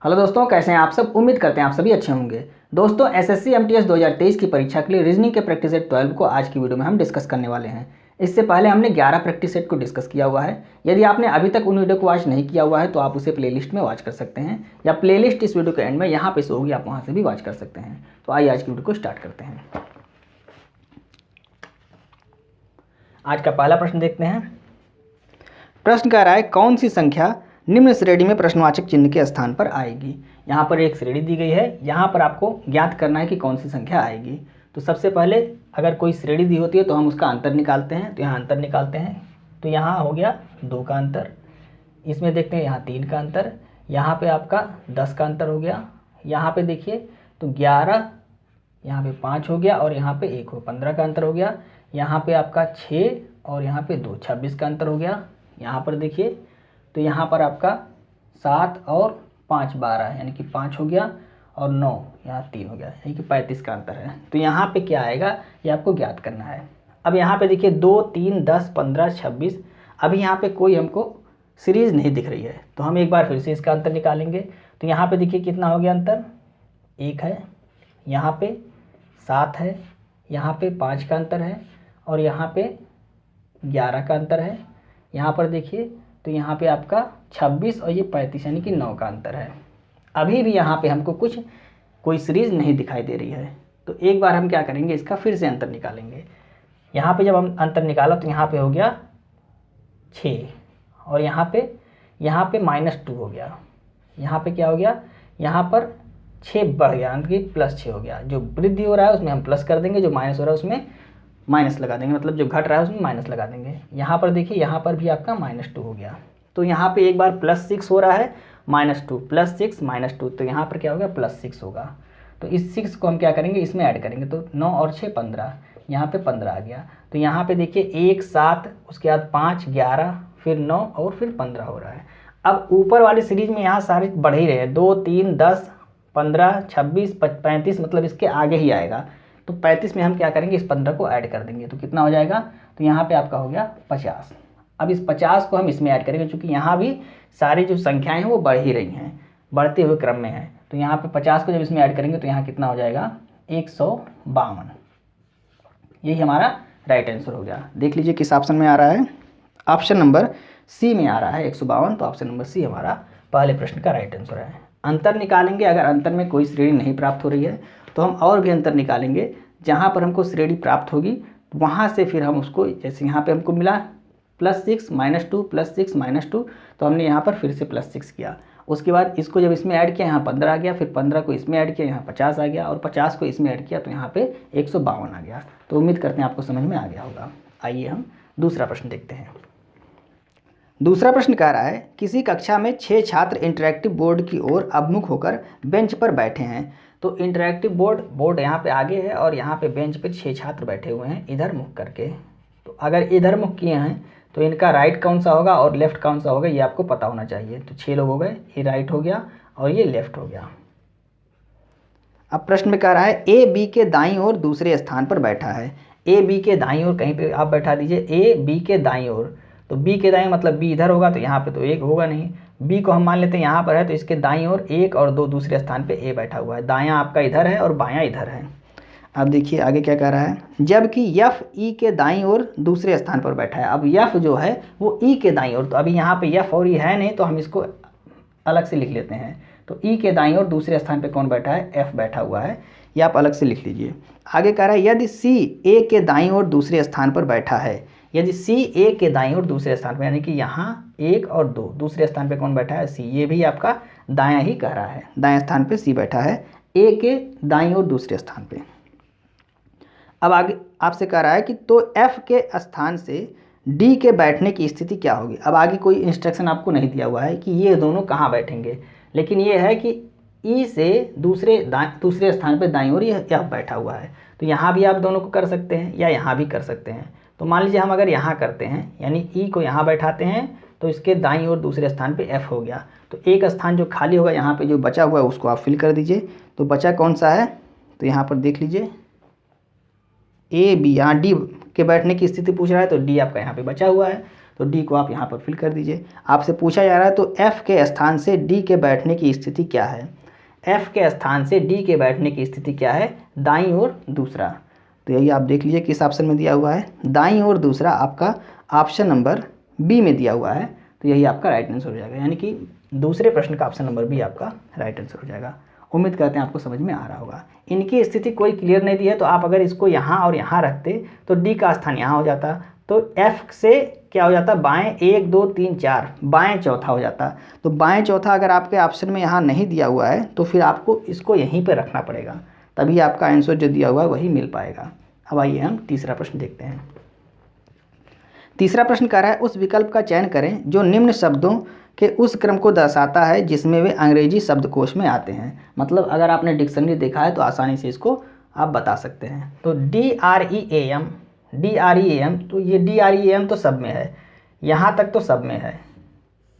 Hello दोस्तों, कैसे हैं आप सब। उम्मीद करते हैं आप सभी अच्छे होंगे। दोस्तों, एसएससी एमटीएस 2023 की परीक्षा के लिए रीजनिंग के प्रैक्टिस सेट 12 को आज की वीडियो में हम डिस्कस करने वाले हैं। इससे पहले हमने 11 प्रैक्टिस सेट को डिस्कस किया हुआ है। यदि आपने अभी तक उन वीडियो को वॉच नहीं किया हुआ है तो आप उसे प्लेलिस्ट में वॉच कर सकते हैं, या प्लेलिस्ट इस वीडियो के एंड में यहाँ पे शो होगी, आप वहाँ से भी वॉच कर सकते हैं। तो आइए आज की वीडियो को स्टार्ट करते हैं। आज का पहला प्रश्न देखते हैं। प्रश्न कह रहा है कौन सी संख्या निम्न श्रेणी में प्रश्नवाचक चिन्ह के स्थान पर आएगी। यहाँ पर एक श्रेणी दी गई है, यहाँ पर आपको ज्ञात करना है कि कौन सी संख्या आएगी। तो सबसे पहले अगर कोई श्रेणी दी होती है तो हम उसका अंतर निकालते हैं। तो यहाँ अंतर निकालते हैं, तो यहाँ हो गया 2 का अंतर। इसमें देखते हैं यहाँ 3 का अंतर, यहाँ पे आपका 10 का अंतर हो गया। यहाँ पे देखिए तो 11, यहाँ पे 5 हो गया, और यहाँ पे 1 हो 15 का अंतर हो गया। यहाँ पे आपका 6 और यहाँ पे 2 26 का अंतर हो गया। यहाँ पर देखिए तो यहाँ पर आपका 7 और 5 12, यानी कि 5 हो गया, और 9 यहाँ 3 हो गया, यानी कि 35 का अंतर है। तो यहाँ पे क्या आएगा ये आपको ज्ञात करना है। अब यहाँ पे देखिए 2 3 10 15 26, अभी यहाँ पे कोई हमको सीरीज़ नहीं दिख रही है, तो हम एक बार फिर से इसका अंतर निकालेंगे। तो यहाँ पे देखिए कितना हो गया अंतर, 1 है, यहाँ पे 7 है, यहाँ पे 5 का अंतर है, और यहाँ पे 11 का अंतर है। यहाँ पर देखिए तो यहाँ पे आपका 26 और ये 35, यानी कि 9 का अंतर है। अभी भी यहाँ पे हमको कोई सीरीज़ नहीं दिखाई दे रही है। तो एक बार हम क्या करेंगे, इसका फिर से अंतर निकालेंगे। यहाँ पे जब हम अंतर निकाला तो यहाँ पे हो गया 6, और यहाँ पे -2 हो गया। यहाँ पे क्या हो गया, यहाँ पर 6 बढ़ गया, यानी कि +6 हो गया। जो वृद्धि हो रहा है उसमें हम प्लस कर देंगे, जो माइनस हो रहा है उसमें माइनस लगा देंगे, मतलब जो घट रहा है उसमें माइनस लगा देंगे। यहाँ पर देखिए यहाँ पर भी आपका -2 हो गया। तो यहाँ पे एक बार +6 हो रहा है, -2 +6 -2, तो यहाँ पर क्या होगा +6 होगा। तो इस 6 को हम क्या करेंगे, इसमें ऐड करेंगे। तो 9 और 6 15, यहाँ पे 15 आ गया। तो यहाँ पे देखिए 1 7, उसके बाद 5 11, फिर 9 और फिर 15 हो रहा है। अब ऊपर वाली सीरीज में यहाँ सारे बढ़ ही रहे हैं, 2 3 10 15 26 35, मतलब इसके आगे ही आएगा। तो 35 में हम क्या करेंगे, इस 15 को ऐड कर देंगे, तो कितना हो जाएगा, तो यहाँ पे आपका हो गया 50। अब इस 50 को हम इसमें ऐड करेंगे, क्योंकि यहाँ भी सारी जो संख्याएं हैं वो बढ़ ही रही हैं, बढ़ते हुए क्रम में है। तो यहाँ पे 50 को जब इसमें ऐड करेंगे तो यहाँ कितना हो जाएगा, 152। यही हमारा राइट आंसर हो गया। देख लीजिए किस ऑप्शन में आ रहा है, ऑप्शन नंबर सी में आ रहा है 152। तो ऑप्शन नंबर सी हमारा पहले प्रश्न का राइट आंसर है। अंतर निकालेंगे, अगर अंतर में कोई श्रेणी नहीं प्राप्त हो रही है तो हम और भी अंतर निकालेंगे। जहाँ पर हमको श्रेणी प्राप्त होगी वहाँ से फिर हम उसको, जैसे यहाँ पे हमको मिला +6 -2 +6 -2, तो हमने यहाँ पर फिर से +6 किया। उसके बाद इसको जब इसमें ऐड किया यहाँ 15 आ गया, फिर 15 को इसमें ऐड किया यहाँ 50 आ गया, और 50 को इसमें ऐड किया तो यहाँ पे 152 आ गया। तो उम्मीद करते हैं आपको समझ में आ गया होगा। आइए हम दूसरा प्रश्न देखते हैं। दूसरा प्रश्न कह रहा है किसी कक्षा में 6 छात्र इंटरैक्टिव बोर्ड की ओर अभिमुख होकर बेंच पर बैठे हैं। तो इंटरैक्टिव बोर्ड यहाँ पे आगे है, और यहाँ पे बेंच पे 6 छात्र बैठे हुए हैं इधर मुख करके। तो अगर इधर मुख किए हैं तो इनका राइट कौन सा होगा और लेफ्ट कौन सा होगा, ये आपको पता होना चाहिए। तो 6 लोग हो गए, ये राइट हो गया और ये लेफ्ट हो गया। अब प्रश्न में कह रहा है ए बी के दाईं ओर दूसरे स्थान पर बैठा है। ए बी के दाईं ओर कहीं पे आप बैठा दीजिए, ए बी के दाईं ओर। तो बी के दाईं मतलब बी इधर होगा, तो यहाँ पे तो 1 होगा नहीं। बी को हम मान लेते हैं यहाँ पर है, तो इसके दाईं ओर 1 और 2 दूसरे स्थान पे ए बैठा हुआ है। दायां आपका इधर है और बायां इधर है। अब देखिए आगे क्या कह रहा है, जबकि यफ ई के दाईं ओर दूसरे स्थान पर बैठा है। अब यफ जो है वो ई के दाईं ओर, तो अभी यहाँ पे यफ और ई है नहीं, तो हम इसको अलग से लिख लेते हैं। तो ई के दाईं ओर दूसरे स्थान पे कौन बैठा है, एफ बैठा हुआ है, ये आप अलग से लिख लीजिए। आगे कह रहा है यदि सी ए के दाईं ओर दूसरे स्थान पर बैठा है। यदि सी ए के दाईं ओर दूसरे स्थान पर, यानी कि यहाँ 1 और 2 दूसरे स्थान पे कौन बैठा है, सी। ये भी आपका दायां ही कह रहा है, दाएं स्थान पे सी बैठा है, ए के दाईं ओर दूसरे स्थान पे। अब आगे आपसे कह रहा है कि तो एफ के स्थान से डी के बैठने की स्थिति क्या होगी। अब आगे कोई इंस्ट्रक्शन आपको नहीं दिया हुआ है कि ये दोनों कहाँ बैठेंगे, लेकिन ये है कि ई से दूसरे स्थान पे दाईं ओर एफ बैठा हुआ है। तो यहाँ भी आप दोनों को कर सकते हैं या यहाँ भी कर सकते हैं। तो मान लीजिए हम अगर यहाँ करते हैं, यानी ई को यहाँ बैठाते हैं, तो इसके दाईं ओर दूसरे स्थान पे एफ हो गया। तो एक स्थान जो खाली होगा यहाँ पे जो बचा हुआ है उसको आप फिल कर दीजिए। तो बचा कौन सा है, तो यहाँ पर देख लीजिए ए बी, यहाँ डी के बैठने की स्थिति पूछ रहा है, तो डी आपका यहाँ पे बचा हुआ है। तो डी को आप यहाँ पर फिल कर दीजिए। आपसे पूछा जा रहा है तो एफ के स्थान से डी के बैठने की स्थिति क्या है। एफ के स्थान से डी के बैठने की स्थिति क्या है, दाईं ओर दूसरा। तो यही आप देख लीजिए किस ऑप्शन में दिया हुआ है, दाईं ओर दूसरा आपका ऑप्शन नंबर बी में दिया हुआ है। तो यही आपका राइट आंसर हो जाएगा, यानी कि दूसरे प्रश्न का ऑप्शन नंबर बी आपका राइट आंसर हो जाएगा। उम्मीद करते हैं आपको समझ में आ रहा होगा। इनकी स्थिति कोई क्लियर नहीं दी है, तो आप अगर इसको यहाँ और यहाँ रखते तो डी का स्थान यहाँ हो जाता, तो एफ से क्या हो जाता, बाएं 1 2 3 4, बाएं चौथा हो जाता। तो बाएं चौथा अगर आपके ऑप्शन में यहाँ नहीं दिया हुआ है तो फिर आपको इसको यहीं पर रखना पड़ेगा, तभी आपका आंसर जो दिया हुआ है वही मिल पाएगा। अब आइए हम तीसरा प्रश्न देखते हैं। तीसरा प्रश्न कह रहा है उस विकल्प का चयन करें जो निम्न शब्दों के उस क्रम को दर्शाता है जिसमें वे अंग्रेजी शब्दकोश में आते हैं। मतलब अगर आपने डिक्शनरी देखा है तो आसानी से इसको आप बता सकते हैं। तो DREAM, तो ये DREAM तो सब में है, यहाँ तक तो सब में है।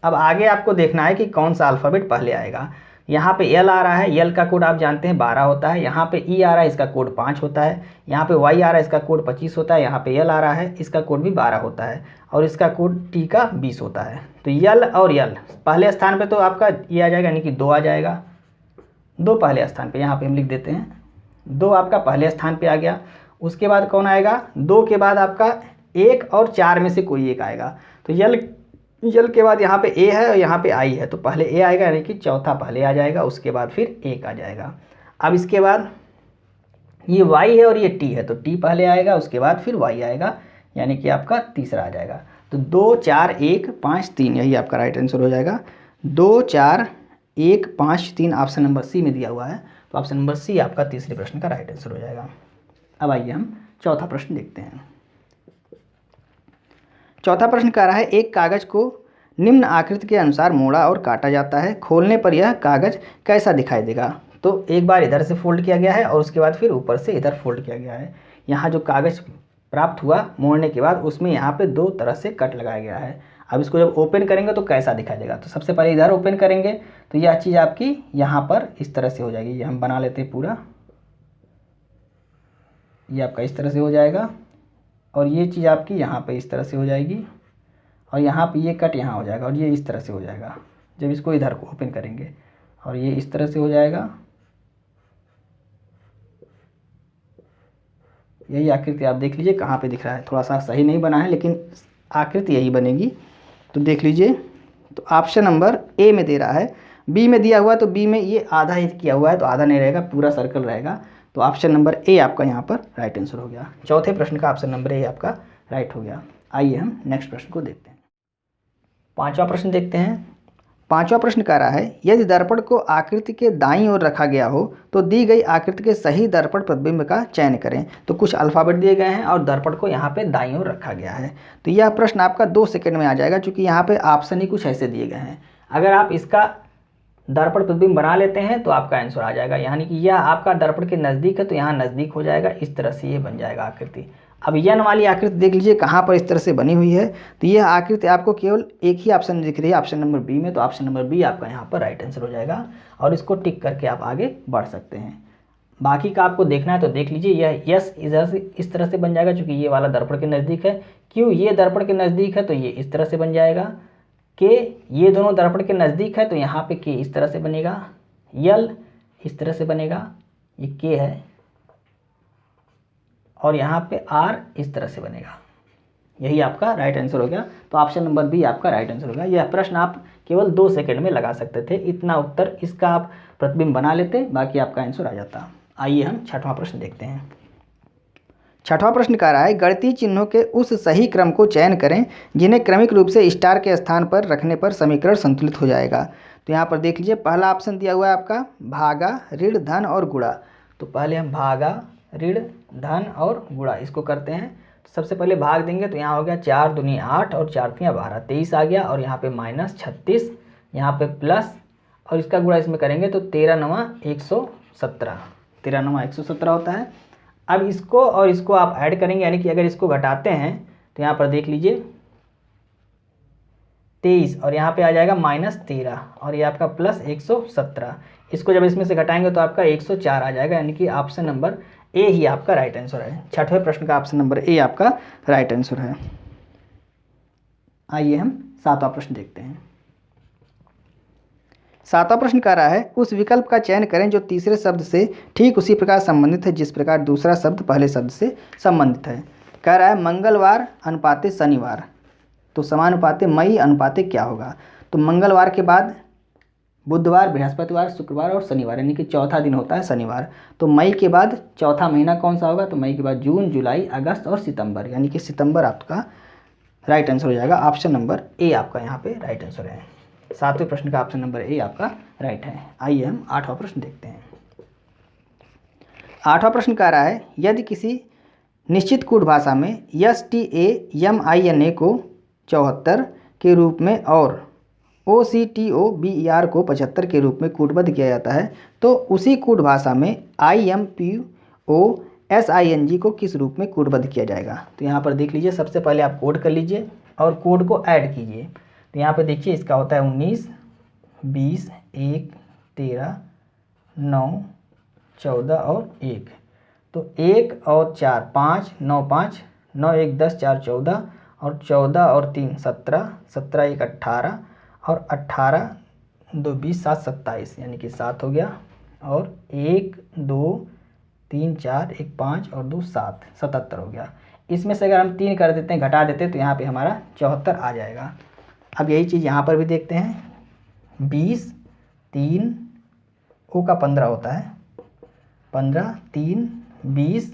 अब आगे आपको देखना है कि कौन सा अल्फ़ाबेट पहले आएगा। यहाँ पे L आ रहा है, L का कोड आप जानते हैं 12 होता है। यहाँ पे E आ रहा है, इसका कोड 5 होता है। यहाँ पे Y आ रहा है, इसका कोड 25 होता है। यहाँ पे L आ रहा है, इसका कोड भी 12 होता है और इसका कोड T का 20 होता है। तो L और L पहले स्थान पे तो आपका ये आ जाएगा, यानी कि 2 आ जाएगा। 2 पहले स्थान पे, यहाँ पे हम लिख देते हैं 2 आपका पहले स्थान पे आ गया। उसके बाद कौन आएगा, 2 के बाद आपका 1 और 4 में से कोई एक आएगा। तो यल के बाद यहाँ पे ए है और यहाँ पे आई है, तो पहले ए आएगा, यानी कि चौथा पहले आ जाएगा, उसके बाद फिर 1 आ जाएगा। अब इसके बाद ये वाई है और ये टी है, तो टी पहले आएगा, उसके बाद फिर वाई आएगा, यानी कि आपका तीसरा आ जाएगा। तो 2 4 1 5 3 यही आपका राइट आंसर हो जाएगा। 2 4 1 5 3 ऑप्शन नंबर सी में दिया हुआ है, तो ऑप्शन नंबर सी आपका तीसरे प्रश्न का राइट आंसर हो जाएगा। अब आइए हम चौथा प्रश्न देखते हैं। चौथा प्रश्न कह रहा है एक कागज को निम्न आकृति के अनुसार मोड़ा और काटा जाता है, खोलने पर यह कागज कैसा दिखाई देगा। तो एक बार इधर से फोल्ड किया गया है और उसके बाद फिर ऊपर से इधर फोल्ड किया गया है। यहाँ जो कागज प्राप्त हुआ मोड़ने के बाद उसमें यहाँ पे 2 तरह से कट लगाया गया है। अब इसको जब ओपन करेंगे तो कैसा दिखाई देगा। तो सबसे पहले इधर ओपन करेंगे तो यह चीज़ आपकी यहाँ पर इस तरह से हो जाएगी। ये हम बना लेते हैं पूरा, ये आपका इस तरह से हो जाएगा और ये चीज़ आपकी यहाँ पे इस तरह से हो जाएगी और यहाँ पे ये कट यहाँ हो जाएगा और ये इस तरह से हो जाएगा जब इसको इधर को ओपन करेंगे, और ये इस तरह से हो जाएगा। यही आकृति आप देख लीजिए कहाँ पे दिख रहा है, थोड़ा सा सही नहीं बना है लेकिन आकृति यही बनेगी। तो देख लीजिए, तो ऑप्शन नंबर ए में दे रहा है, बी में दिया हुआ है तो बी में ये आधा ही किया हुआ है तो आधा नहीं रहेगा, पूरा सर्कल रहेगा। तो ऑप्शन नंबर ए आपका यहाँ पर राइट आंसर हो गया। चौथे प्रश्न का ऑप्शन नंबर ए आपका राइट हो गया। आइए हम नेक्स्ट प्रश्न को देखते हैं। पांचवा प्रश्न देखते हैं। पांचवा प्रश्न कह रहा है यदि दर्पण को आकृति के दाईं ओर रखा गया हो तो दी गई आकृति के सही दर्पण प्रतिबिंब का चयन करें। तो कुछ अल्फ़ाबेट दिए गए हैं और दर्पण को यहाँ पे दाईं ओर रखा गया है। तो यह प्रश्न आपका 2 सेकंड में आ जाएगा, क्योंकि यहाँ पे ऑप्शन ही कुछ ऐसे दिए गए हैं। अगर आप इसका दर्पण प्रतिबिंब बना लेते हैं तो आपका आंसर आ जाएगा, यानी कि यह आपका दर्पण के नज़दीक है तो यहाँ नज़दीक हो जाएगा, इस तरह से ये बन जाएगा आकृति। अब यन वाली आकृति देख लीजिए कहाँ पर इस तरह से बनी हुई है। तो यह आकृति आपको केवल एक ही ऑप्शन दिख रही है, ऑप्शन नंबर बी में, तो ऑप्शन नंबर बी आपका यहाँ पर राइट आंसर हो जाएगा और इसको टिक करके आप आगे बढ़ सकते हैं। बाकी का आपको देखना है तो देख लीजिए, यह यस इधर से इस तरह से बन जाएगा क्योंकि ये वाला दर्पण के नज़दीक है, क्यों ये दर्पण के नज़दीक है तो ये इस तरह से बन जाएगा, के ये दोनों दर्पण के नज़दीक है तो यहाँ पे के इस तरह से बनेगा, यल इस तरह से बनेगा, ये के है, और यहाँ पे आर इस तरह से बनेगा। यही आपका राइट आंसर हो गया। तो ऑप्शन नंबर बी आपका राइट आंसर हो गया। यह प्रश्न आप केवल 2 सेकंड में लगा सकते थे, इतना उत्तर इसका आप प्रतिबिंब बना लेते, बाकी आपका आंसर आ जाता। आइए हम छठवां प्रश्न देखते हैं। छठवां प्रश्न कह रहा है गणितीय चिन्हों के उस सही क्रम को चयन करें जिन्हें क्रमिक रूप से स्टार के स्थान पर रखने पर समीकरण संतुलित हो जाएगा। तो यहाँ पर देख लीजिए, पहला ऑप्शन दिया हुआ है आपका भागा, ऋण, धन और गुणा। तो पहले हम भागा, ऋण, धन और गुणा इसको करते हैं। तो सबसे पहले भाग देंगे तो यहाँ हो गया 4 दूनी 8 और 4 तियां 12, 23 आ गया, और यहाँ पे माइनस 36, यहाँ पे प्लस, और इसका गुणा इसमें करेंगे तो 13 9 117, 13 9 117 होता है। अब इसको और इसको आप ऐड करेंगे, यानी कि अगर इसको घटाते हैं तो यहाँ पर देख लीजिए 23 और यहाँ पे आ जाएगा -13 और ये आपका प्लस 117। इसको जब इसमें से घटाएंगे तो आपका 104 आ जाएगा, यानी कि ऑप्शन नंबर ए ही आपका राइट आंसर है। छठवें प्रश्न का ऑप्शन नंबर ए आपका राइट आंसर है। आइए हम 7वां प्रश्न देखते हैं। 7वां प्रश्न कह रहा है उस विकल्प का चयन करें जो तीसरे शब्द से ठीक उसी प्रकार संबंधित है जिस प्रकार दूसरा शब्द पहले शब्द से संबंधित है। कह रहा है मंगलवार अनुपाते शनिवार, तो समानुपाते मई अनुपाते क्या होगा। तो मंगलवार के बाद बुधवार, बृहस्पतिवार, शुक्रवार और शनिवार, यानी कि चौथा दिन होता है शनिवार। तो मई के बाद चौथा महीना कौन सा होगा, तो मई के बाद जून, जुलाई, अगस्त और सितंबर, यानी कि सितंबर आपका राइट आंसर हो जाएगा। ऑप्शन नंबर ए आपका यहाँ पे राइट आंसर है। 7वें प्रश्न का ऑप्शन नंबर ए आपका राइट है। आइए हम 8वां प्रश्न देखते हैं। 8वां प्रश्न कह रहा है यदि किसी निश्चित कूट भाषा में STAMINA को 74 के रूप में और OCTOBER को 75 के रूप में कूटबद्ध किया जाता है तो उसी कूट भाषा में IMPOSING को किस रूप में कूटबद्ध किया जाएगा। तो यहाँ पर देख लीजिए, सबसे पहले आप कोड कर लीजिए और कोड को ऐड कीजिए। तो यहाँ पर देखिए इसका होता है 19, 20, 1, 13, 9, 14 और 1। तो 1 और 4 5, 9 5, 9 1 10, 4 14 और 14 और 3 17, 17 1 18 और 18 2 20, 7 27, यानी कि 7 हो गया। और 1 2 3 4 1 5 और 2 7, 77 हो गया। इसमें से अगर हम 3 कर देते हैं, घटा देते हैं, तो यहाँ पे हमारा 74 आ जाएगा। अब यही चीज़ यहाँ पर भी देखते हैं। 20 3 ओ का 15 होता है, 15 3 20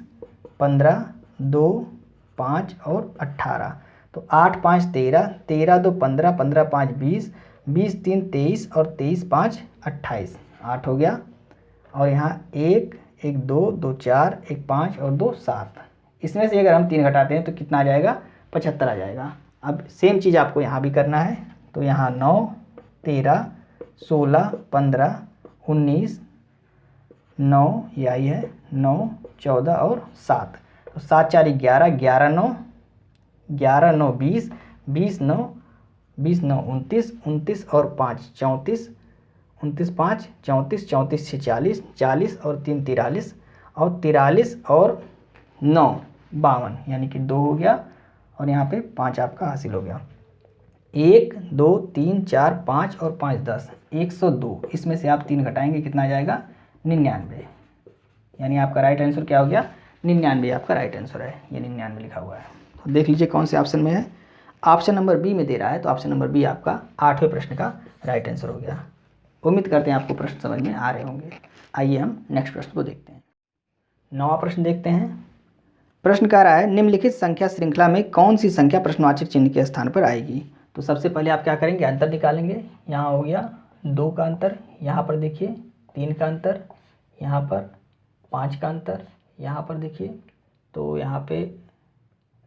15 2 5 और 18। तो 8 5 13, 13 2 15, 15 5 20, 20 3 23 और 23 5 28, 8 हो गया। और यहाँ 1 1 2 2 4 1 5 और 2 7। इसमें से अगर हम 3 घटाते हैं तो कितना आ जाएगा, 75 आ जाएगा। अब सेम चीज़ आपको यहाँ भी करना है। तो यहाँ 9 13 16 15 19 9, ये आई है 9 14 और 7। तो 7 4 11, 11 9 11 9 20, 20 9 20 9 29, 29 और 5 34, 29 5 34, 34 6 40, 40 और 3 43 और 43 और 9 52, यानी कि 2 हो गया। और यहाँ पे 5 आपका हासिल हो गया। 1 2 3 4 5 और 5 10, 102। इसमें से आप 3 घटाएंगे, कितना आ जाएगा, 99। यानी आपका राइट आंसर क्या हो गया, 99 आपका राइट आंसर है। ये 99 लिखा हुआ है। तो देख लीजिए कौन से ऑप्शन में है। ऑप्शन नंबर बी में दे रहा है, तो ऑप्शन नंबर बी आपका 8वें प्रश्न का राइट आंसर हो गया। उम्मीद करते हैं आपको प्रश्न समझ में आ रहे होंगे। आइए हम नेक्स्ट प्रश्न को देखते हैं। 9वां प्रश्न देखते हैं। प्रश्न कह रहा है निम्नलिखित संख्या श्रृंखला में कौन सी संख्या प्रश्नवाचक चिन्ह के स्थान पर आएगी। तो सबसे पहले आप क्या करेंगे, अंतर निकालेंगे। यहाँ हो गया 2 का अंतर, यहाँ पर देखिए 3 का अंतर, यहाँ पर 5 का अंतर, यहाँ पर देखिए तो यहाँ पे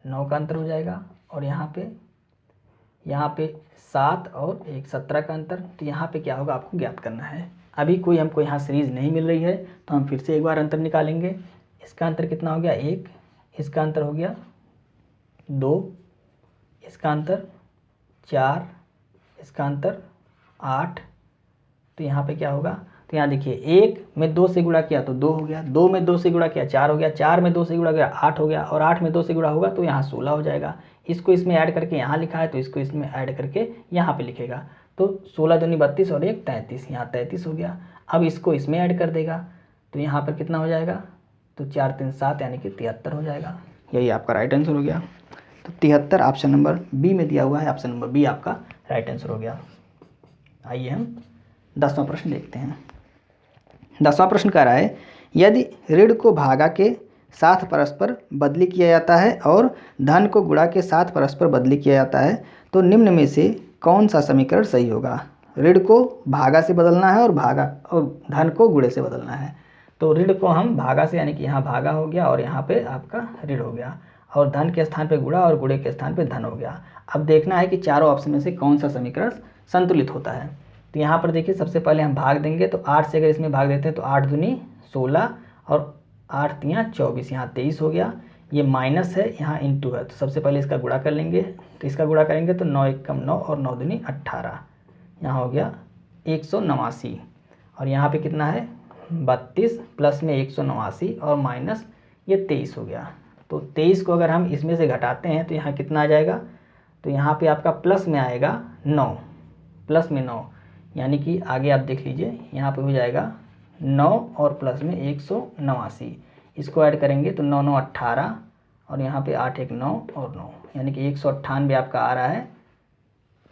9 का अंतर हो जाएगा। और यहाँ पे 7 और 1 17 का अंतर। तो यहाँ पे क्या होगा, आपको ज्ञात करना है। अभी कोई हमको यहाँ सीरीज़ नहीं मिल रही है, तो हम फिर से एक बार अंतर निकालेंगे। इसका अंतर कितना हो गया, 1, इसका अंतर हो गया 2, इसका अंतर 4, इसका अंतर 8। तो यहाँ पे क्या होगा, तो यहाँ देखिए 1 में 2 से गुणा किया तो 2 हो गया, 2 में 2 से गुणा किया 4 हो गया, 4 में 2 से गुणा किया 8 हो गया, और 8 में 2 से गुणा होगा तो यहाँ 16 हो जाएगा। इसको इसमें ऐड करके यहाँ लिखा है, तो इसको इसमें ऐड करके यहाँ पे लिखेगा। तो 16 दूनी 32 और 1 33, यहाँ 33 हो गया। अब इसको इसमें ऐड कर देगा, तो यहाँ पर कितना हो जाएगा, तो 4 3 7, यानी कि 73 हो जाएगा। यही आपका राइट आंसर हो गया। तो 73 ऑप्शन नंबर बी में दिया हुआ है, ऑप्शन नंबर बी आपका राइट आंसर हो गया। आइए हम 10वां प्रश्न देखते हैं। 10वां प्रश्न कह रहा है यदि ऋण को भागा के साथ परस्पर बदली किया जाता है और धन को गुणा के साथ परस्पर बदली किया जाता है तो निम्न में से कौन सा समीकरण सही होगा। ऋण को भागा से बदलना है और धन को गुणे से बदलना है। तो ऋण को हम भागा से, यानी कि यहाँ भागा हो गया और यहाँ पे आपका ऋण हो गया, और धन के स्थान पे गुणा और गुणे के स्थान पे धन हो गया। अब देखना है कि चारों ऑप्शन में से कौन सा समीकरण संतुलित होता है। तो यहाँ पर देखिए सबसे पहले हम भाग देंगे, तो 8 से अगर इसमें भाग देते हैं तो 8 दूनी 16 और 8 तियाँ 24, यहाँ 23 हो गया। ये माइनस है, यहाँ इंटू है, तो सबसे पहले इसका गुणा कर लेंगे। तो इसका गुणा करेंगे तो 9 1 कम 9 और 9 दूनी 18, यहाँ हो गया 189। और यहाँ पे कितना है 32 प्लस में 189 और माइनस ये 23 हो गया। तो 23 को अगर हम इसमें से घटाते हैं तो यहाँ कितना आ जाएगा, तो यहाँ पे आपका प्लस में आएगा 9, प्लस में 9, यानी कि आगे आप देख लीजिए यहाँ पे हो जाएगा 9 और प्लस में 189, इसको ऐड करेंगे तो 9 9 18 और यहाँ पे 8 1 9 और 9, यानी कि 198 आपका आ रहा है।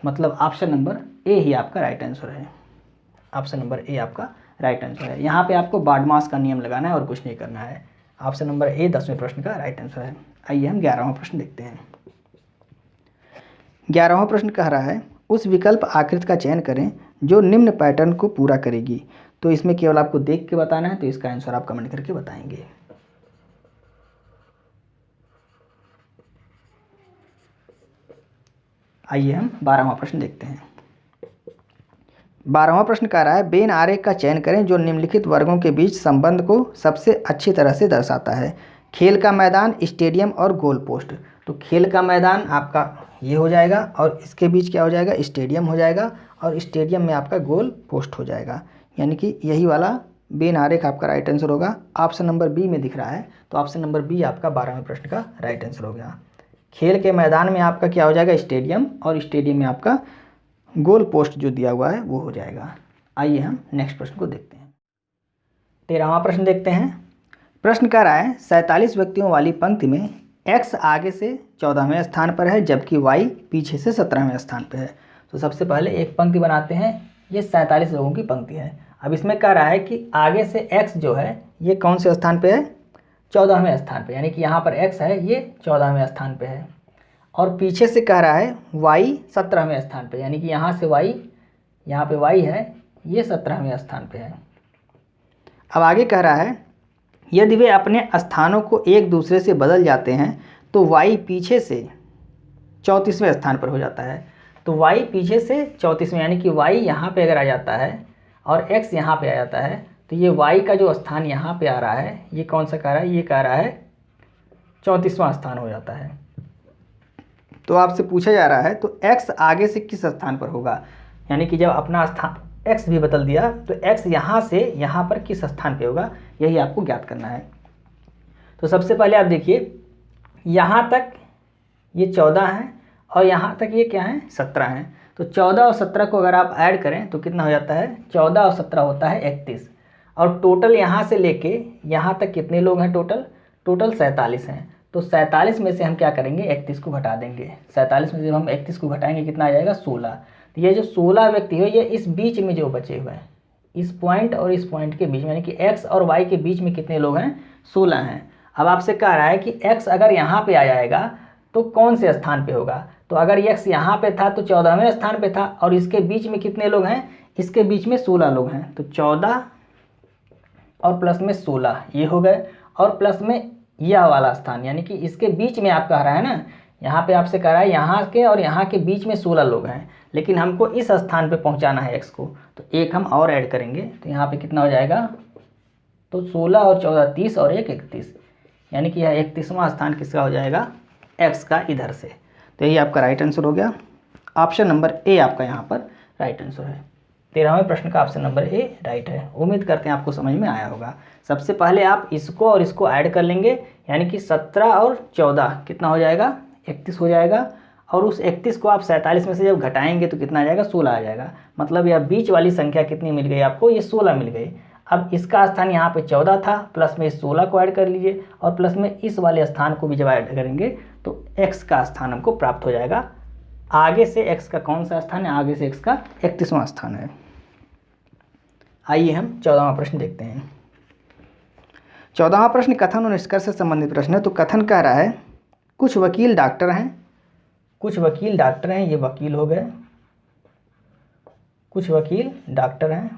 मतलब ऑप्शन नंबर ए ही आपका राइट आंसर है। ऑप्शन नंबर ए आपका राइट आंसर है। यहाँ पे आपको बार्डमास का नियम लगाना है और कुछ नहीं करना है। ऑप्शन नंबर ए 10वें प्रश्न का राइट आंसर है। आइए हम 11वां प्रश्न देखते हैं। 11वां प्रश्न कह रहा है उस विकल्प आकृति का चयन करें जो निम्न पैटर्न को पूरा करेगी। तो इसमें केवल आपको देख के बताना है, तो इसका आंसर आप कमेंट करके बताएंगे। आइए हम 12वां प्रश्न देखते हैं। 12वां प्रश्न कह रहा है बेन आरेख का चयन करें जो निम्नलिखित वर्गों के बीच संबंध को सबसे अच्छी तरह से दर्शाता है। खेल का मैदान, स्टेडियम और गोल पोस्ट। तो खेल का मैदान आपका ये हो जाएगा और इसके बीच क्या हो जाएगा, स्टेडियम हो जाएगा और स्टेडियम में आपका गोल पोस्ट हो जाएगा, यानी कि यही वाला बेन आरेख आपका राइट आंसर होगा। ऑप्शन नंबर बी में दिख रहा है, तो ऑप्शन नंबर बी आपका 12वें प्रश्न का राइट आंसर हो गया। खेल के मैदान में आपका क्या हो जाएगा, स्टेडियम, और स्टेडियम में आपका गोल पोस्ट जो दिया हुआ है वो हो जाएगा। आइए हम नेक्स्ट प्रश्न को देखते हैं। 13वां प्रश्न देखते हैं। प्रश्न कह रहा है 47 व्यक्तियों वाली पंक्ति में x आगे से 14वें स्थान पर है जबकि y पीछे से 17वें स्थान पर है। तो सबसे पहले एक पंक्ति बनाते हैं। ये 47 लोगों की पंक्ति है। अब इसमें कह रहा है कि आगे से x जो है ये कौन से स्थान पे है, 14वें स्थान पे, यानी कि यहाँ पर x है ये 14वें स्थान पे है। और पीछे से कह रहा है y 17वें स्थान पे, यानी कि यहाँ से y, यहाँ पे y है ये 17वें स्थान पे है। अब आगे कह रहा है यदि वे अपने स्थानों को एक दूसरे से बदल जाते हैं तो y पीछे से 34वें स्थान पर हो जाता है। तो y पीछे से 34वें, यानी कि y यहाँ पे अगर आ जाता है और x यहाँ पे आ जाता है तो ये y का जो स्थान यहाँ पे आ रहा है ये कौन सा कह रहा है, ये कह रहा है 34वां स्थान हो जाता है। तो आपसे पूछा जा रहा है तो x आगे से किस स्थान पर होगा, यानी कि जब अपना स्थान x भी बदल दिया तो x यहाँ से यहाँ पर किस स्थान पे होगा, यही आपको ज्ञात करना है। तो सबसे पहले आप देखिए यहाँ तक ये 14 है और यहाँ तक ये क्या है, 17 है। तो 14 और 17 को अगर आप ऐड करें तो कितना हो जाता है, 14 और 17 होता है 31। और टोटल यहाँ से लेके यहाँ तक कितने लोग हैं, टोटल 47 हैं। तो 47 में से हम क्या करेंगे, 31 को घटा देंगे। 47 में से जब हम 31 को घटाएंगे कितना आ जाएगा, 16। तो ये जो 16 व्यक्ति है ये इस बीच में जो बचे हुए हैं, इस पॉइंट और इस पॉइंट के बीच में, यानी कि x और y के बीच में कितने लोग हैं, 16 हैं। अब आपसे कह रहा है कि x अगर यहाँ पे आ जाएगा तो कौन से स्थान पे होगा। तो अगर x यहाँ पे था तो 14वें स्थान पे था और इसके बीच में कितने लोग हैं, इसके बीच में 16 लोग हैं। तो 14 और प्लस में 16 ये हो गए और प्लस में यह वाला स्थान, यानी कि इसके बीच में आप कह रहा है ना, यहाँ पे आपसे कह रहा है यहाँ के और यहाँ के बीच में 16 लोग हैं, लेकिन हमको इस स्थान पे पहुँचाना है x को। तो एक हम और ऐड करेंगे तो यहाँ पे कितना हो जाएगा, तो 16 और 14 30 और 1 31, यानी कि यह 31वां स्थान किसका हो जाएगा, x का इधर से। तो यही आपका राइट आंसर हो गया। ऑप्शन नंबर ए आपका यहाँ पर राइट आंसर है। 13वें प्रश्न का ऑप्शन नंबर ए राइट है। उम्मीद करते हैं आपको समझ में आया होगा। सबसे पहले आप इसको और इसको ऐड कर लेंगे, यानी कि 17 और 14 कितना हो जाएगा, 31 हो जाएगा। और उस 31 को आप 47 में से जब घटाएंगे तो कितना आ जाएगा, 16 आ जाएगा। मतलब यह बीच वाली संख्या कितनी मिल गई आपको, ये 16 मिल गई। अब इसका स्थान यहाँ पे 14 था, प्लस में इस 16 को ऐड कर लीजिए और प्लस में इस वाले स्थान को भी जब ऐड करेंगे तो x का स्थान हमको प्राप्त हो जाएगा। आगे से x का कौन सा स्थान है, आगे से x का 31वां स्थान है। आइए हम 14वां प्रश्न देखते हैं। 14वां प्रश्न कथन और निष्कर्ष से संबंधित प्रश्न है। तो कथन कह रहा है कुछ वकील डॉक्टर हैं, कुछ वकील डॉक्टर हैं, ये वकील हो गए, कुछ वकील डॉक्टर हैं।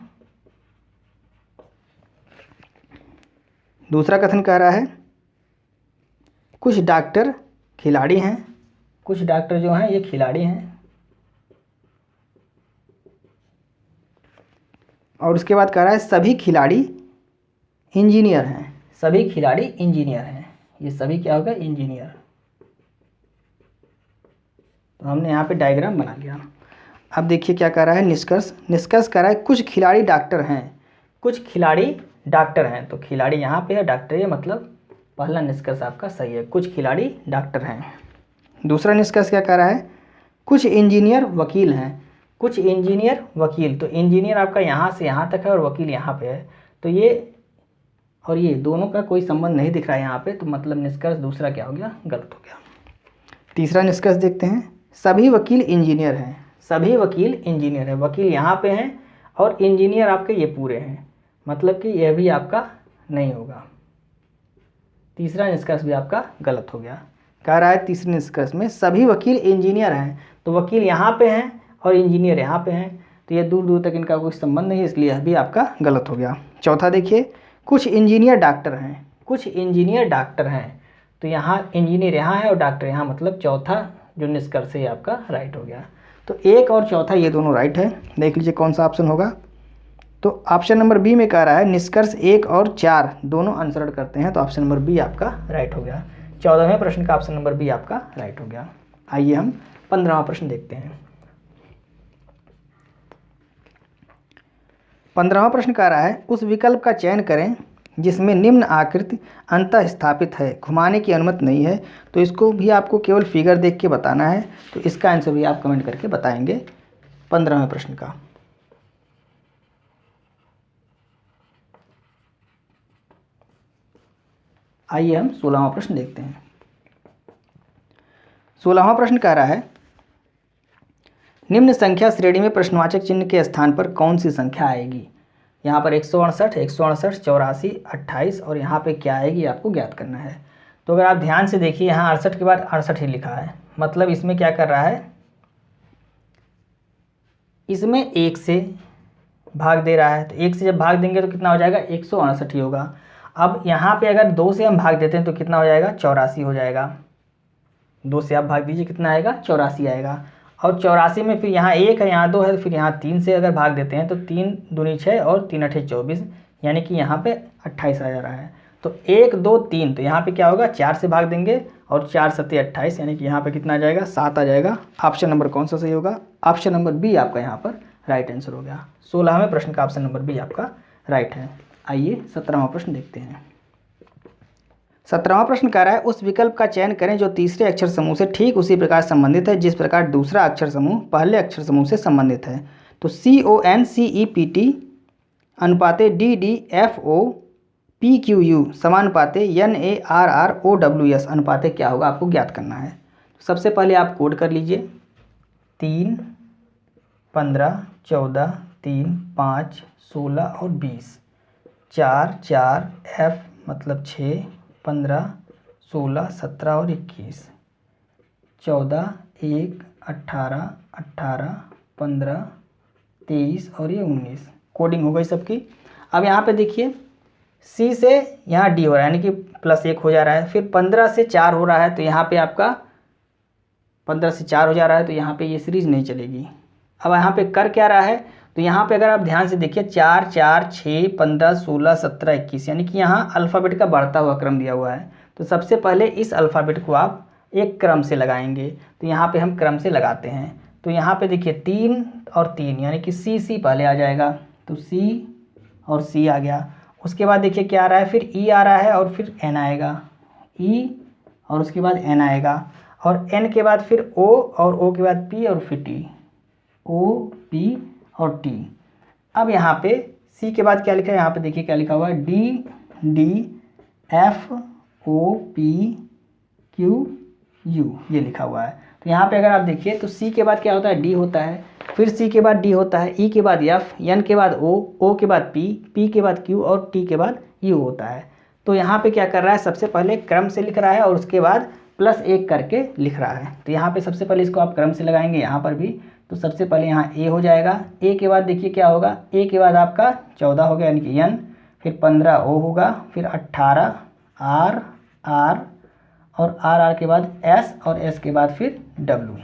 दूसरा कथन कह रहा है कुछ डॉक्टर खिलाड़ी हैं, कुछ डॉक्टर जो हैं ये खिलाड़ी हैं। और उसके बाद कह रहा है सभी खिलाड़ी इंजीनियर हैं, सभी खिलाड़ी इंजीनियर हैं। ये सभी क्या होगा, इंजीनियर। तो हमने यहाँ पे डायग्राम बना लिया। अब देखिए क्या कह रहा है, निष्कर्ष। निष्कर्ष कह रहा है कुछ खिलाड़ी डॉक्टर हैं, कुछ खिलाड़ी डॉक्टर हैं। तो खिलाड़ी यहाँ पे है, डॉक्टर ये, मतलब पहला निष्कर्ष आपका सही है, कुछ खिलाड़ी डॉक्टर हैं। दूसरा निष्कर्ष क्या कह रहा है, कुछ इंजीनियर वकील हैं, कुछ इंजीनियर वकील, तो इंजीनियर आपका यहाँ से यहाँ तक है और वकील यहाँ पे है, तो ये और ये दोनों का कोई संबंध नहीं दिख रहा है यहाँ पे, तो मतलब निष्कर्ष दूसरा क्या हो गया, गलत हो गया। तीसरा निष्कर्ष देखते हैं, सभी वकील इंजीनियर हैं, सभी वकील इंजीनियर हैं, वकील यहाँ पे हैं और इंजीनियर आपके ये पूरे हैं, मतलब कि यह भी आपका नहीं होगा। तीसरा निष्कर्ष भी आपका गलत हो गया। कह रहा है तीसरे निष्कर्ष में सभी वकील इंजीनियर हैं, तो वकील यहाँ पे हैं और इंजीनियर यहाँ पे हैं, तो ये दूर दूर तक इनका कोई संबंध नहीं है, इसलिए यह भी आपका गलत हो गया। चौथा देखिए, कुछ इंजीनियर डॉक्टर हैं, कुछ इंजीनियर डॉक्टर हैं, तो यहाँ इंजीनियर यहाँ है और डॉक्टर यहाँ, मतलब चौथा जो निष्कर्ष है आपका राइट हो गया। तो एक और चौथा ये दोनों राइट है। देख लीजिए कौन सा ऑप्शन होगा। तो ऑप्शन नंबर बी में कह रहा है निष्कर्ष 1 और 4 दोनों अनुसरण करते हैं, तो ऑप्शन नंबर बी आपका राइट हो गया। 14वें प्रश्न का ऑप्शन नंबर बी आपका राइट हो गया। आइए हम 15वां प्रश्न देखते हैं। 15वां प्रश्न कह रहा है उस विकल्प का चयन करें जिसमें निम्न आकृति अंतः स्थापित है, घुमाने की अनुमति नहीं है। तो इसको भी आपको केवल फिगर देख के बताना है, तो इसका आंसर भी आप कमेंट करके बताएंगे 15वें प्रश्न का। आइए हम 16वां प्रश्न देखते हैं। 16वां प्रश्न कह रहा है निम्न संख्या श्रेणी में प्रश्नवाचक चिन्ह के स्थान पर कौन सी संख्या आएगी। यहाँ पर 168, 168, 84, 28 और यहाँ पे क्या आएगी आपको ज्ञात करना है। तो अगर आप ध्यान से देखिए यहाँ 68 के बाद 68 ही लिखा है, मतलब इसमें क्या कर रहा है, इसमें 1 से भाग दे रहा है, तो 1 से जब भाग देंगे तो कितना हो जाएगा, 168 ही होगा। अब यहाँ पे अगर 2 से हम भाग देते हैं तो कितना हो जाएगा, 84 हो जाएगा। 2 से आप भाग दीजिए कितना आएगा, 84 आएगा। और 84 में फिर यहाँ 1 है, यहाँ 2 है, फिर यहाँ 3 से अगर भाग देते हैं तो 3 दूनी 6 और 3 अठे 24, यानी कि यहाँ पे 28 आ जा रहा है। तो 1 2 3, तो यहाँ पे क्या होगा, 4 से भाग देंगे और 4 सत्ते 28, यानी कि यहाँ पे कितना आ जाएगा, 7 आ जाएगा। ऑप्शन नंबर कौन सा सही होगा, ऑप्शन नंबर बी आपका यहाँ पर राइट आंसर हो गया। 16वें प्रश्न का ऑप्शन नंबर बी आपका राइट है। आइए 17वां प्रश्न देखते हैं। 17वां प्रश्न कह रहा है उस विकल्प का चयन करें जो तीसरे अक्षर समूह से ठीक उसी प्रकार संबंधित है जिस प्रकार दूसरा अक्षर समूह पहले अक्षर समूह से संबंधित है। तो CONCEPT अनुपाते DDFO PQU समानुपाते NARROWS अनुपाते क्या होगा आपको ज्ञात करना है। तो सबसे पहले आप कोड कर लीजिए 3, 15, 14, 3, 5, 16 और 20, 4, 4 F मतलब 6, 15, 16, 17 और 21, 14, 1, 18, 18, 15, 23 और ये 19 कोडिंग हो गई सबकी। अब यहाँ पे देखिए C से यहाँ D हो रहा है, यानी कि +1 हो जा रहा है, फिर 15 से 4 हो रहा है, तो यहाँ पे आपका 15 से 4 हो जा रहा है, तो यहाँ पे ये सीरीज नहीं चलेगी। अब यहाँ पे कर क्या रहा है, तो यहाँ पे अगर आप ध्यान से देखिए 4, 4, 6, 15, 16, 17, 21, यानी कि यहाँ अल्फ़ाबेट का बढ़ता हुआ क्रम दिया हुआ है। तो सबसे पहले इस अल्फ़ाबेट को आप एक क्रम से लगाएंगे, तो यहाँ पे हम क्रम से लगाते हैं। तो यहाँ पे देखिए 3 और 3, यानी कि C पहले आ जाएगा, तो C और C आ गया। उसके बाद देखिए क्या आ रहा है, फिर E आ रहा है और फिर N आएगा, E और उसके बाद N आएगा, और N के बाद फिर O और O के बाद P और फिर T, O P और T। अब यहाँ पे C के बाद क्या लिखा है, यहाँ पे देखिए क्या लिखा हुआ है, D F O P Q U ये लिखा हुआ है। तो यहाँ पे अगर आप देखिए तो C के बाद क्या होता है, D होता है, फिर C के बाद D होता है, E के बाद F, N के बाद O, O के बाद P, P के बाद Q और T के बाद U होता है। तो यहाँ पे क्या कर रहा है, सबसे पहले क्रम से लिख रहा है और उसके बाद +1 करके लिख रहा है। तो यहाँ पे सबसे पहले इसको आप क्रम से लगाएंगे, यहाँ पर भी तो सबसे पहले यहाँ A हो जाएगा, A के बाद देखिए क्या होगा, A के बाद आपका 14 हो गया यानी कि N, फिर 15 O होगा, फिर 18 R और R के बाद S और S के बाद फिर W,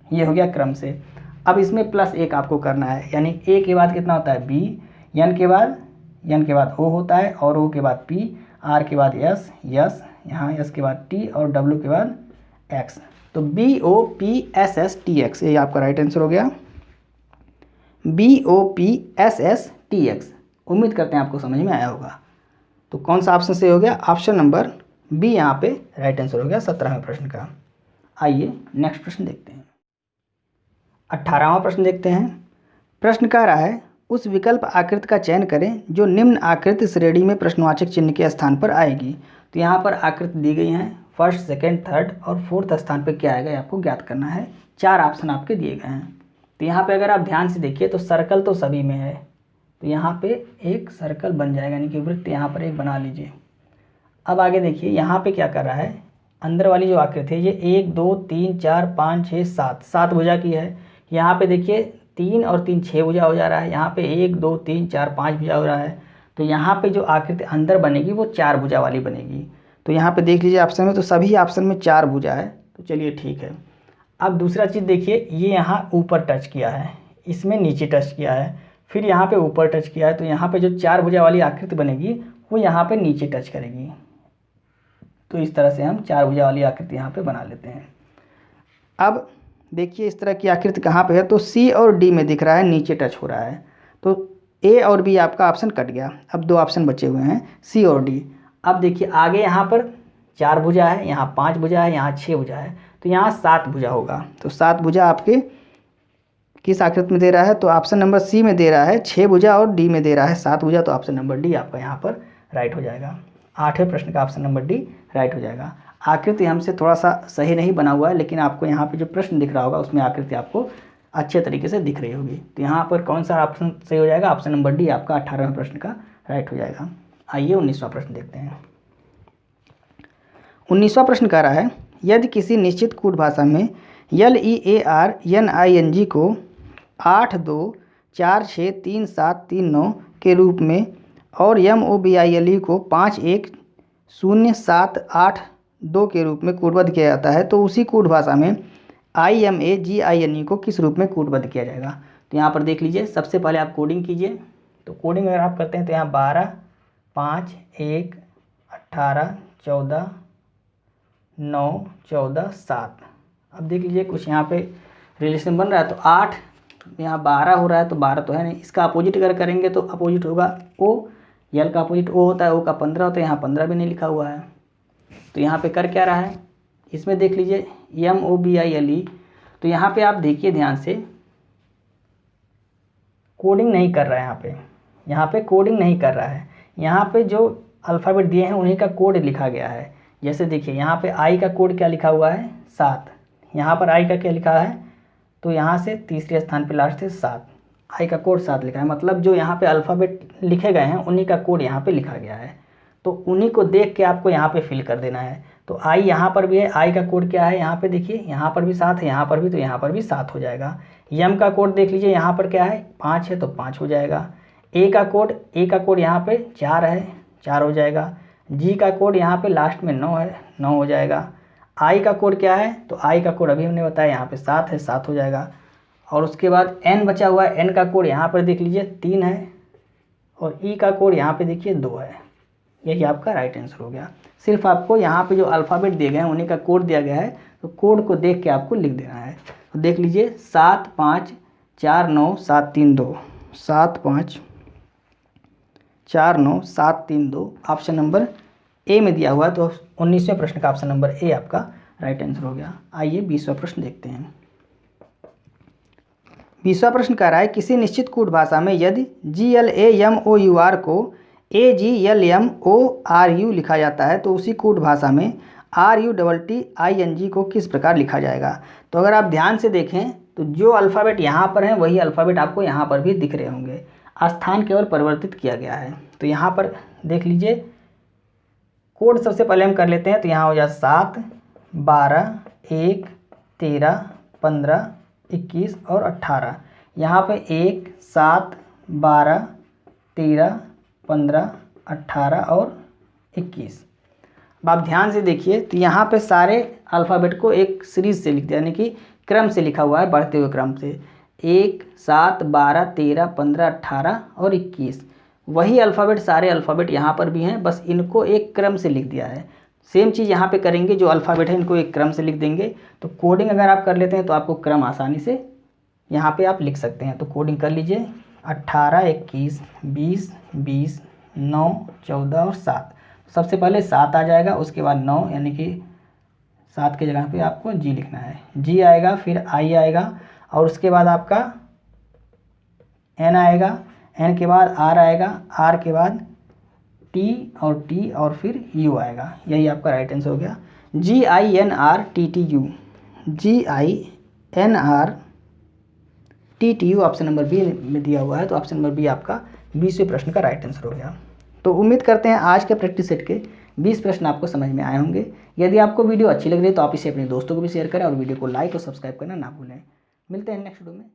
ये हो गया क्रम से। अब इसमें +1 आपको करना है, यानी A के बाद कितना होता है B, N के बाद O होता है और O के बाद P, R के बाद S, यहाँ S के बाद T और W के बाद X। तो BOPSSTX ये आपका राइट आंसर हो गया, BOPSSTX। उम्मीद करते हैं आपको समझ में आया होगा। तो कौन सा ऑप्शन सही हो गया, ऑप्शन नंबर बी यहाँ पे राइट आंसर हो गया 17वें प्रश्न का। आइए नेक्स्ट प्रश्न देखते हैं। 18वां प्रश्न देखते हैं। प्रश्न कह रहा है उस विकल्प आकृति का चयन करें जो निम्न आकृति श्रेणी में प्रश्नवाचक चिन्ह के स्थान पर आएगी। तो यहाँ पर आकृति दी गई हैं, फर्स्ट, सेकंड, थर्ड और फोर्थ स्थान पर क्या आएगा आपको ज्ञात करना है। 4 ऑप्शन आपके दिए गए हैं। तो यहाँ पे अगर आप ध्यान से देखिए तो सर्कल तो सभी में है, तो यहाँ पे एक सर्कल बन जाएगा, यानी कि वृत्त यहाँ पर एक बना लीजिए। अब आगे देखिए यहाँ पे क्या कर रहा है, अंदर वाली जो आकृति है ये 1 2 3 4 5 6 7 7 भुजा की है। यहाँ पे देखिए 3 और 3 6 भुजा हो जा रहा है, यहाँ पे 1 2 3 4 5 भुजा हो रहा है। तो यहाँ पे जो आकृति अंदर बनेगी वो 4 भुजा वाली बनेगी। तो यहाँ पे देख लीजिए ऑप्शन में, तो सभी ऑप्शन में 4 भुजा है, तो चलिए ठीक है। अब दूसरा चीज़ देखिए, ये यहाँ ऊपर टच किया है, इसमें नीचे टच किया है, फिर यहाँ पे ऊपर टच किया है, तो यहाँ पे जो 4 भुजा वाली आकृति बनेगी वो यहाँ पे नीचे टच करेगी। तो इस तरह से हम 4 भुजा वाली आकृति यहाँ पे बना लेते हैं। अब देखिए इस तरह की आकृति कहाँ पे है, तो सी और डी में दिख रहा है, नीचे टच हो रहा है, तो ए और बी आपका ऑप्शन कट गया। अब 2 ऑप्शन बचे हुए हैं, सी और डी। अब देखिए आगे यहाँ पर 4 भुजा है, यहाँ 5 भुजा है, यहाँ 6 भुजा है, तो यहाँ 7 भुजा होगा। तो 7 भुजा आपके किस आकृति में दे रहा है, तो ऑप्शन नंबर सी में दे रहा है 6 भुजा और डी में दे रहा है 7 भुजा, तो ऑप्शन नंबर डी आपका यहाँ पर राइट हो जाएगा। 8वें प्रश्न का ऑप्शन नंबर डी राइट हो जाएगा। आकृति हमसे थोड़ा सा सही नहीं बना हुआ है, लेकिन आपको यहाँ पे जो प्रश्न दिख रहा होगा उसमें आकृति आपको अच्छे तरीके से दिख रही होगी। तो यहाँ पर कौन सा ऑप्शन सही हो जाएगा, ऑप्शन नंबर डी आपका 18वें प्रश्न का राइट हो जाएगा। आइए 19वां प्रश्न देखते हैं। 19वां प्रश्न कह रहा है यदि किसी निश्चित कूट भाषा में LEARNING को 8 2 4 6 3 7 3 9 के रूप में और MOBILE को 5 1 0 7 8 2 के रूप में कूटबद्ध किया जाता है, तो उसी कूट भाषा में IMAGINE को किस रूप में कूटबद्ध किया जाएगा। तो यहाँ पर देख लीजिए, सबसे पहले आप कोडिंग कीजिए। तो कोडिंग अगर आप करते हैं तो यहाँ 12 5 1 18 14 9 14 7। अब देख लीजिए कुछ यहाँ पे रिलेशन बन रहा है, तो 8 यहाँ 12 हो रहा है, तो 12 तो है नहीं, इसका अपोजिट अगर करेंगे तो अपोजिट होगा O, यल का अपोजिट O होता है, O का 15 होता है, यहाँ 15 भी नहीं लिखा हुआ है। तो यहाँ पे कर क्या रहा है, इसमें देख लीजिए MOBILE, तो यहाँ पे आप देखिए ध्यान से, कोडिंग नहीं कर रहा है, यहाँ पे कोडिंग नहीं कर रहा है। यहाँ पे जो अल्फ़ाबेट दिए हैं उन्हीं का कोड लिखा गया है। जैसे देखिए यहाँ पे आई का कोड क्या लिखा हुआ है 7, यहाँ पर आई का क्या लिखा है, तो यहाँ से तीसरे स्थान पे लास्ट से 7, आई का कोड 7 लिखा है, मतलब जो यहाँ पे अल्फ़ाबेट लिखे गए हैं उन्हीं का कोड यहाँ पे लिखा गया है। तो उन्हीं को देख के आपको यहाँ पे फिल कर देना है। तो आई यहाँ पर भी है, आई का कोड क्या है, यहाँ पे देखिए, यहाँ पर भी 7 है, यहाँ पर भी, तो यहाँ पर भी 7 हो जाएगा। यम का कोड देख लीजिए, यहाँ पर क्या है 5 है, तो 5 हो जाएगा। ए का कोड यहाँ पे 4 है, 4 हो जाएगा। जी का कोड यहाँ पे लास्ट में 9 है, 9 हो जाएगा। आई का कोड क्या है, तो आई का कोड अभी हमने बताया यहाँ पे 7 है, 7 हो जाएगा। और उसके बाद एन बचा हुआ है, एन का कोड यहाँ पर देख लीजिए 3 है, और ई का कोड यहाँ पे देखिए 2 है। यही आपका राइट आंसर हो गया। सिर्फ आपको यहाँ पे जो अल्फ़ाबेट दिए गए हैं उन्हीं का कोड दिया गया है, तो कोड को देख के आपको लिख देना है। तो देख लीजिए 7 5 4 9 7 3 2, 7 5 4 9 7 3 2 ऑप्शन नंबर ए में दिया हुआ है। तो 19वें प्रश्न का ऑप्शन नंबर ए आपका राइट आंसर हो गया। आइए 20वां प्रश्न देखते हैं। 20वां प्रश्न कह रहा है किसी निश्चित कूट भाषा में यदि GLAMOUR को AGLMORU लिखा जाता है, तो उसी कूट भाषा में RUTTING को किस प्रकार लिखा जाएगा। तो अगर आप ध्यान से देखें तो जो अल्फ़ाबेट यहाँ पर है वही अल्फ़ाबेट आपको यहाँ पर भी दिख रहे होंगे, स्थान केवल परिवर्तित किया गया है। तो यहाँ पर देख लीजिए, कोड सबसे पहले हम कर लेते हैं। तो यहाँ हो जाए 7 12 1 13 15 21 और 18। यहाँ पे 1 7 12 13 15 18 और 21। अब आप ध्यान से देखिए, तो यहाँ पे सारे अल्फ़ाबेट को एक सीरीज़ से लिख दिया, यानी कि क्रम से लिखा हुआ है, बढ़ते हुए क्रम से। 1 7 12 13 15 18 और 21। वही अल्फ़ाबेट, सारे अल्फ़ाबेट यहाँ पर भी हैं, बस इनको एक क्रम से लिख दिया है। सेम चीज़ यहाँ पे करेंगे, जो अल्फ़ाबेट है इनको एक क्रम से लिख देंगे। तो कोडिंग अगर आप कर लेते हैं तो आपको क्रम आसानी से यहाँ पे आप लिख सकते हैं। तो कोडिंग कर लीजिए 18 21 20 20 9 14 और 7। सबसे पहले 7 आ जाएगा, उसके बाद 9, यानी कि 7 की जगह पे आपको जी लिखना है। जी आएगा, फिर आई आएगा, और उसके बाद आपका N आएगा, N के बाद R आएगा, R के बाद T और T और फिर U आएगा। यही आपका राइट आंसर हो गया। GINRTTU, GINRTTU option number B में दिया हुआ है। तो ऑप्शन नंबर बी आपका 20वें प्रश्न का राइट आंसर हो गया। तो उम्मीद करते हैं आज के प्रैक्टिस सेट के 20 प्रश्न आपको समझ में आए होंगे। यदि आपको वीडियो अच्छी लग रही है तो आप इसे अपने दोस्तों को भी शेयर करें और वीडियो को लाइक और सब्सक्राइब करना ना भूलें। मिलते हैं नेक्स्ट वीडियो में।